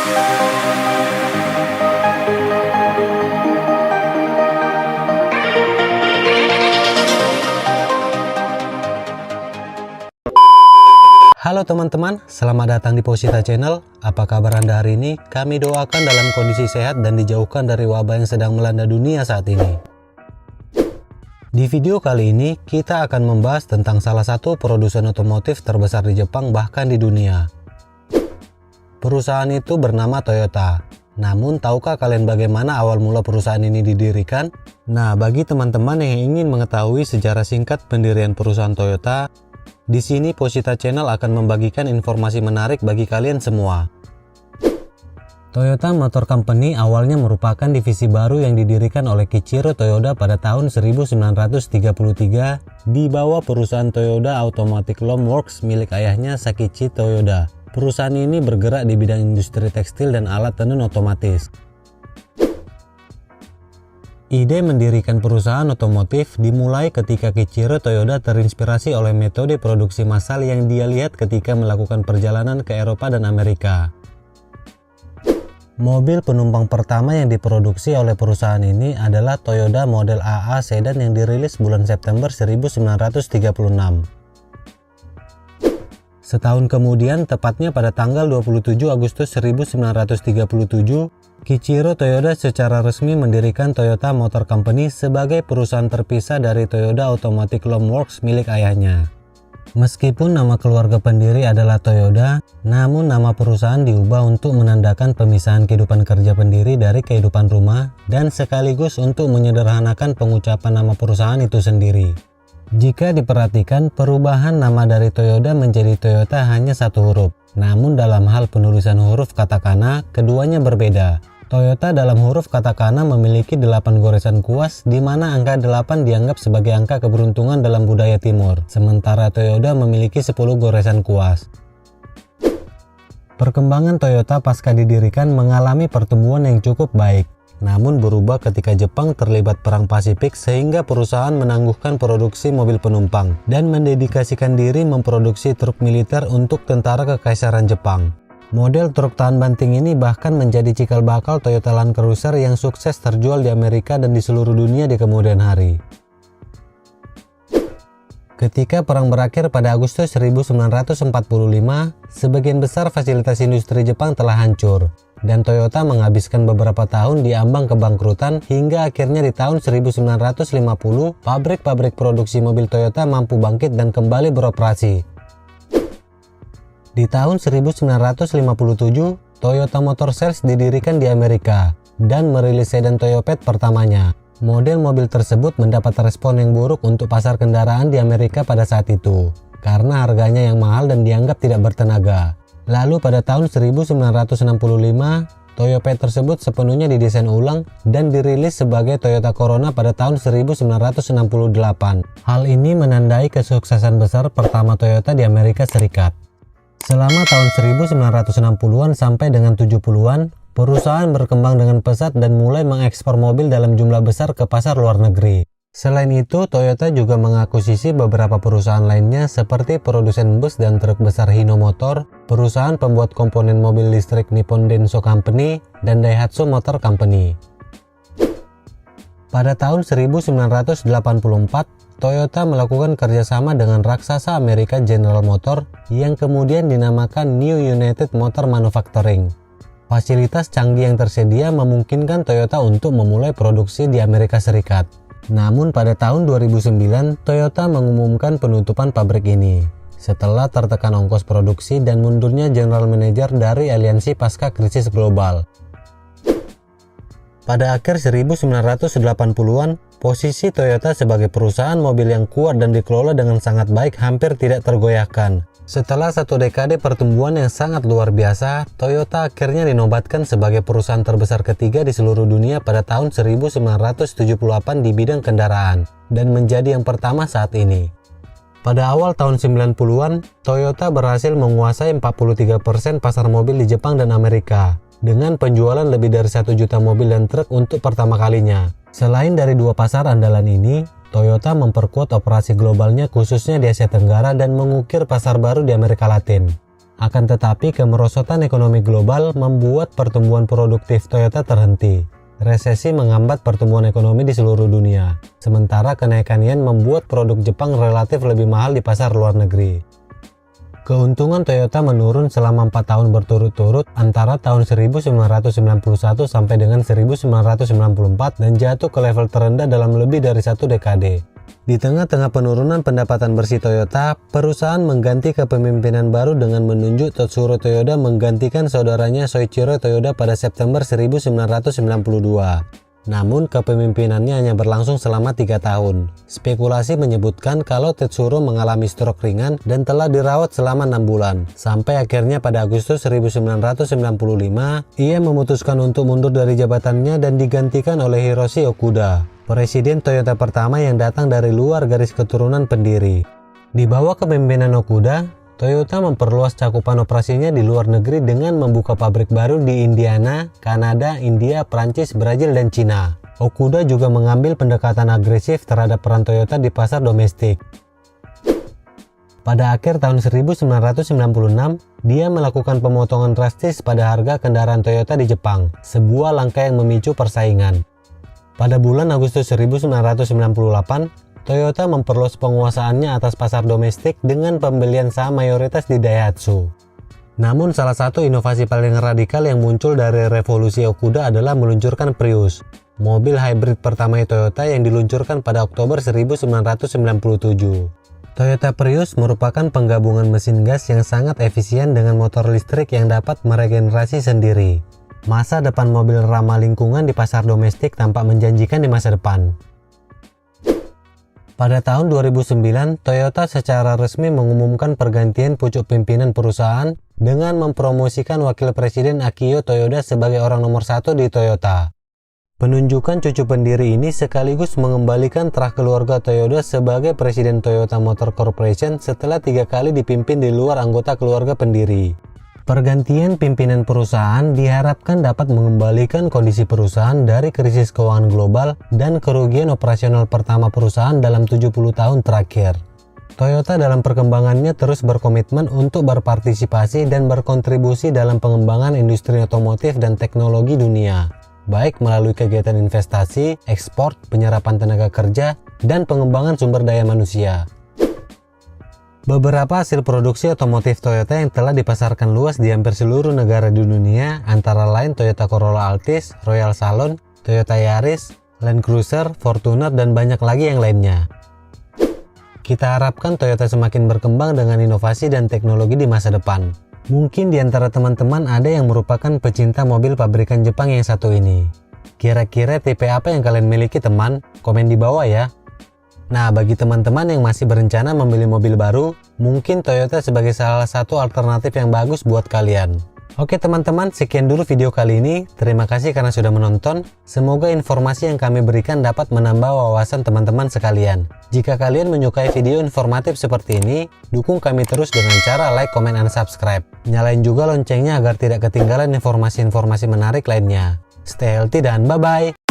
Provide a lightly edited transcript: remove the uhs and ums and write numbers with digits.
Halo teman-teman, selamat datang di Posita Channel. Apa kabar Anda hari ini? Kami doakan dalam kondisi sehat dan dijauhkan dari wabah yang sedang melanda dunia saat ini. Di video kali ini, kita akan membahas tentang salah satu produsen otomotif terbesar di Jepang bahkan di dunia. Perusahaan itu bernama Toyota. Namun, tahukah kalian bagaimana awal mula perusahaan ini didirikan? Nah, bagi teman-teman yang ingin mengetahui sejarah singkat pendirian perusahaan Toyota, di sini Posita Channel akan membagikan informasi menarik bagi kalian semua. Toyota Motor Company awalnya merupakan divisi baru yang didirikan oleh Kiichiro Toyoda pada tahun 1933 di bawah perusahaan Toyoda Automatic Loom Works milik ayahnya Sakichi Toyoda. Perusahaan ini bergerak di bidang industri tekstil dan alat tenun otomatis. Ide mendirikan perusahaan otomotif dimulai ketika Kiichiro Toyoda terinspirasi oleh metode produksi massal yang dia lihat ketika melakukan perjalanan ke Eropa dan Amerika. Mobil penumpang pertama yang diproduksi oleh perusahaan ini adalah Toyota model AA sedan yang dirilis bulan September 1936. Setahun kemudian, tepatnya pada tanggal 27 Agustus 1937, Kiichiro Toyoda secara resmi mendirikan Toyota Motor Company sebagai perusahaan terpisah dari Toyota Automatic Loom Works milik ayahnya. Meskipun nama keluarga pendiri adalah Toyoda, namun nama perusahaan diubah untuk menandakan pemisahan kehidupan kerja pendiri dari kehidupan rumah dan sekaligus untuk menyederhanakan pengucapan nama perusahaan itu sendiri. Jika diperhatikan, perubahan nama dari Toyota menjadi Toyota hanya satu huruf. Namun dalam hal penulisan huruf katakana, keduanya berbeda. Toyota dalam huruf katakana memiliki 8 goresan kuas, di mana angka 8 dianggap sebagai angka keberuntungan dalam budaya timur. Sementara Toyota memiliki 10 goresan kuas. Perkembangan Toyota pasca didirikan mengalami pertumbuhan yang cukup baik. Namun berubah ketika Jepang terlibat Perang Pasifik sehingga perusahaan menangguhkan produksi mobil penumpang dan mendedikasikan diri memproduksi truk militer untuk tentara kekaisaran Jepang. Model truk tahan banting ini bahkan menjadi cikal bakal Toyota Land Cruiser yang sukses terjual di Amerika dan di seluruh dunia di kemudian hari. Ketika perang berakhir pada Agustus 1945, sebagian besar fasilitas industri Jepang telah hancur. Dan Toyota menghabiskan beberapa tahun di ambang kebangkrutan hingga akhirnya di tahun 1950 pabrik-pabrik produksi mobil Toyota mampu bangkit dan kembali beroperasi. Di tahun 1957, Toyota Motor Sales didirikan di Amerika dan merilis sedan Toyopet pertamanya. Model mobil tersebut mendapat respon yang buruk untuk pasar kendaraan di Amerika pada saat itu karena harganya yang mahal dan dianggap tidak bertenaga. Lalu pada tahun 1965, Toyopet tersebut sepenuhnya didesain ulang dan dirilis sebagai Toyota Corona pada tahun 1968. Hal ini menandai kesuksesan besar pertama Toyota di Amerika Serikat. Selama tahun 1960-an sampai dengan 70-an, perusahaan berkembang dengan pesat dan mulai mengekspor mobil dalam jumlah besar ke pasar luar negeri. Selain itu, Toyota juga mengakuisisi beberapa perusahaan lainnya seperti produsen bus dan truk besar Hino Motor, perusahaan pembuat komponen mobil listrik Nippon Denso Company, dan Daihatsu Motor Company. Pada tahun 1984, Toyota melakukan kerjasama dengan raksasa Amerika General Motor yang kemudian dinamakan New United Motor Manufacturing. Fasilitas canggih yang tersedia memungkinkan Toyota untuk memulai produksi di Amerika Serikat. Namun pada tahun 2009, Toyota mengumumkan penutupan pabrik ini setelah tertekan ongkos produksi dan mundurnya General Manager dari aliansi pasca krisis global. Pada akhir 1980-an, posisi Toyota sebagai perusahaan mobil yang kuat dan dikelola dengan sangat baik hampir tidak tergoyahkan. Setelah satu dekade pertumbuhan yang sangat luar biasa, Toyota akhirnya dinobatkan sebagai perusahaan terbesar ketiga di seluruh dunia pada tahun 1978 di bidang kendaraan, dan menjadi yang pertama saat ini. Pada awal tahun 90-an, Toyota berhasil menguasai 43% pasar mobil di Jepang dan Amerika, dengan penjualan lebih dari 1 juta mobil dan truk untuk pertama kalinya. Selain dari dua pasar andalan ini, Toyota memperkuat operasi globalnya khususnya di Asia Tenggara dan mengukir pasar baru di Amerika Latin. Akan tetapi kemerosotan ekonomi global membuat pertumbuhan produktif Toyota terhenti. Resesi menghambat pertumbuhan ekonomi di seluruh dunia. Sementara kenaikan yen membuat produk Jepang relatif lebih mahal di pasar luar negeri. Keuntungan Toyota menurun selama 4 tahun berturut-turut antara tahun 1991 sampai dengan 1994 dan jatuh ke level terendah dalam lebih dari 1 dekade. Di tengah-tengah penurunan pendapatan bersih Toyota, perusahaan mengganti kepemimpinan baru dengan menunjuk Tetsuro Toyoda menggantikan saudaranya Soichiro Toyoda pada September 1992. Namun kepemimpinannya hanya berlangsung selama 3 tahun. Spekulasi menyebutkan kalau Tetsuro mengalami stroke ringan dan telah dirawat selama 6 bulan. Sampai akhirnya pada Agustus 1995, ia memutuskan untuk mundur dari jabatannya dan digantikan oleh Hiroshi Okuda, presiden Toyota pertama yang datang dari luar garis keturunan pendiri. Di bawah kepemimpinan Okuda, Toyota memperluas cakupan operasinya di luar negeri dengan membuka pabrik baru di Indiana, Kanada, India, Prancis, Brazil, dan Cina. Okuda juga mengambil pendekatan agresif terhadap peran Toyota di pasar domestik. Pada akhir tahun 1996, dia melakukan pemotongan drastis pada harga kendaraan Toyota di Jepang, sebuah langkah yang memicu persaingan. Pada bulan Agustus 1998, Toyota memperluas penguasaannya atas pasar domestik dengan pembelian saham mayoritas di Daihatsu. Namun salah satu inovasi paling radikal yang muncul dari revolusi Okuda adalah meluncurkan Prius, mobil hybrid pertama Toyota yang diluncurkan pada Oktober 1997. Toyota Prius merupakan penggabungan mesin gas yang sangat efisien dengan motor listrik yang dapat meregenerasi sendiri. Masa depan mobil ramah lingkungan di pasar domestik tampak menjanjikan di masa depan. Pada tahun 2009, Toyota secara resmi mengumumkan pergantian pucuk pimpinan perusahaan dengan mempromosikan Wakil Presiden Akio Toyoda sebagai orang nomor 1 di Toyota. Penunjukan cucu pendiri ini sekaligus mengembalikan terah keluarga Toyoda sebagai Presiden Toyota Motor Corporation setelah 3 kali dipimpin di luar anggota keluarga pendiri. Pergantian pimpinan perusahaan diharapkan dapat mengembalikan kondisi perusahaan dari krisis keuangan global dan kerugian operasional pertama perusahaan dalam 70 tahun terakhir. Toyota dalam perkembangannya terus berkomitmen untuk berpartisipasi dan berkontribusi dalam pengembangan industri otomotif dan teknologi dunia, baik melalui kegiatan investasi, ekspor, penyerapan tenaga kerja, dan pengembangan sumber daya manusia. Beberapa hasil produksi otomotif Toyota yang telah dipasarkan luas di hampir seluruh negara di dunia antara lain Toyota Corolla Altis, Royal Salon, Toyota Yaris, Land Cruiser, Fortuner, dan banyak lagi yang lainnya. Kita harapkan Toyota semakin berkembang dengan inovasi dan teknologi di masa depan. Mungkin di antara teman-teman ada yang merupakan pecinta mobil pabrikan Jepang yang satu ini. Kira-kira tipe apa yang kalian miliki teman? Komen di bawah ya. Nah, bagi teman-teman yang masih berencana membeli mobil baru, mungkin Toyota sebagai salah satu alternatif yang bagus buat kalian. Oke teman-teman, sekian dulu video kali ini. Terima kasih karena sudah menonton. Semoga informasi yang kami berikan dapat menambah wawasan teman-teman sekalian. Jika kalian menyukai video informatif seperti ini, dukung kami terus dengan cara like, comment, dan subscribe. Nyalain juga loncengnya agar tidak ketinggalan informasi-informasi menarik lainnya. Stay healthy dan bye-bye!